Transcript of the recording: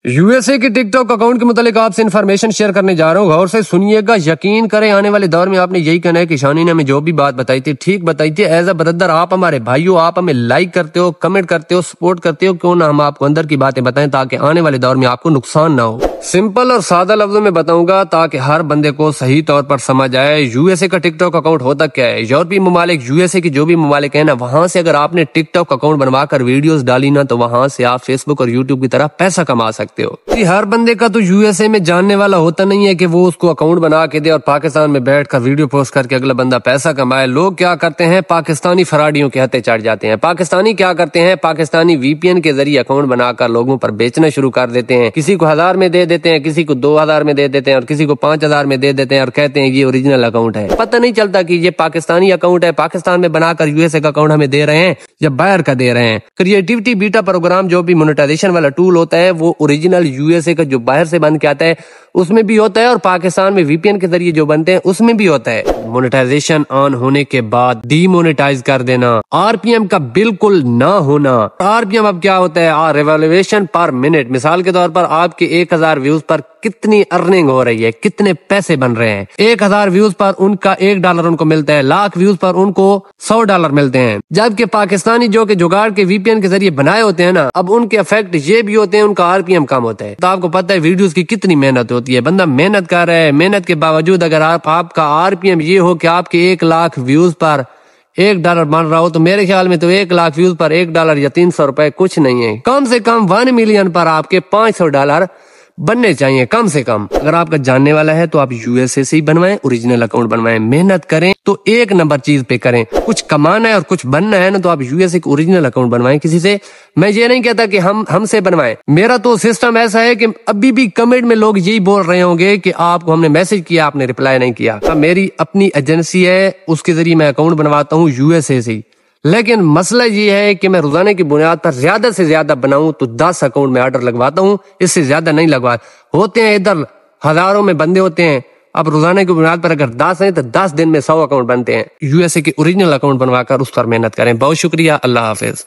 USA के TikTok account के मुतालिक आपसे इन्फॉर्मेशन शेयर करने जा रहा हूँ, गौर से सुनिएगा। यकीन करें आने वाले दौर में आपने यही कहना है कि शानी ने हमें जो भी बात बताई थी ठीक बताई थी। एज अ ब्रदर आप हमारे भाइयों, आप हमें लाइक करते हो, कमेंट करते हो, सपोर्ट करते हो, क्यों ना हम आपको अंदर की बातें बताएं ताकि आने वाले दौर में आपको नुकसान ना हो। सिंपल और सादा लफ्जों में बताऊंगा ताकि हर बंदे को सही तौर पर समझ आए। यूएसए का टिकटॉक अकाउंट होता क्या है? यूरोपीय ममालिक, यूएसए की जो भी ममालिक है ना, वहां से अगर आपने टिकटॉक अकाउंट बनवाकर वीडियोस डाली ना तो वहां से आप फेसबुक और यूट्यूब की तरह पैसा कमा सकते हो। हर बंदे का तो यूएसए में जानने वाला होता नहीं है कि वो उसको अकाउंट बना के दे और पाकिस्तान में बैठकर वीडियो पोस्ट करके अगला बंदा पैसा कमाए। लोग क्या करते हैं, पाकिस्तानी फराडियों के हत्थे चढ़ जाते हैं। पाकिस्तानी क्या करते हैं, पाकिस्तानी वीपीएन के जरिए अकाउंट बनाकर लोगों पर बेचना शुरू कर देते हैं। किसी को 1000 में दे देते हैं, किसी को 2000 में दे देते हैं और किसी को 5000 में दे देते हैं और कहते हैं ये ओरिजिनल अकाउंट है। पता नहीं चलता कि ये पाकिस्तानी अकाउंट है, पाकिस्तान में बनाकर यूएसए का अकाउंट हमें दे रहे हैं या बाहर का दे रहे हैं। क्रिएटिविटी बीटा प्रोग्राम जो भी मोनेटाइजेशन वाला टूल होता है वो ओरिजिनल यूएसए का जो बाहर से बन के आता है उसमें भी होता है और पाकिस्तान में वीपीएन के जरिए जो बनते हैं उसमें भी होता है। मोनेटाइजेशन ऑन होने के बाद डीमोनेटाइज कर देना, आरपीएम का बिल्कुल ना होना। आरपीएम अब क्या होता है, रिवॉल्यूशन पर मिनट। मिसाल के तौर पर आपके 1000 व्यूज पर कितनी अर्निंग हो रही है, कितने पैसे बन रहे हैं। 1000 व्यूज पर उनका $1 उनको मिलता है, लाख व्यूज पर उनको $100 मिलते हैं। जबकि पाकिस्तानी जो कि जुगाड़ के वीपीएन के जरिए बनाए होते हैं ना, अब उनके इफेक्ट ये भी होते हैं, उनका आरपीएम कम होता है। तो आपको पता है वीडियोस की कितनी मेहनत होती है। बंदा मेहनत कर रहा है, मेहनत के बावजूद अगर आपका आरपीएम ये हो कि आपके 1 लाख व्यूज पर $1 बन रहा हो तो मेरे ख्याल में तो 1 लाख व्यूज पर $1 या 300 रुपए कुछ नहीं है। कम से कम 1 मिलियन पर आपके $500 बनने चाहिए कम से कम। अगर आपका जानने वाला है तो आप यूएसए से ही बनवाएं, ओरिजिनल अकाउंट बनवाएं। मेहनत करें तो 1 नंबर चीज पे करें। कुछ कमाना है और कुछ बनना है ना तो आप यूएसए का ओरिजिनल अकाउंट बनवाएं किसी से। मैं ये नहीं कहता कि हमसे बनवाएं। मेरा तो सिस्टम ऐसा है कि अभी भी कमेंट में लोग यही बोल रहे होंगे कि आपको हमने मैसेज किया, आपने रिप्लाई नहीं किया। मेरी अपनी एजेंसी है, उसके जरिए मैं अकाउंट बनवाता हूँ यूएसए से। लेकिन मसला ये है कि मैं रोजाना की बुनियाद पर ज्यादा से ज्यादा बनाऊं तो 10 अकाउंट में ऑर्डर लगवाता हूं, इससे ज्यादा नहीं लगवा। होते हैं इधर हजारों में बंदे होते हैं। अब रोजाना की बुनियाद पर अगर 10 है तो 10 दिन में 100 अकाउंट बनते हैं। यूएसए के ओरिजिनल अकाउंट बनवाकर उस पर मेहनत करें। बहुत शुक्रिया, अल्लाह हाफिज।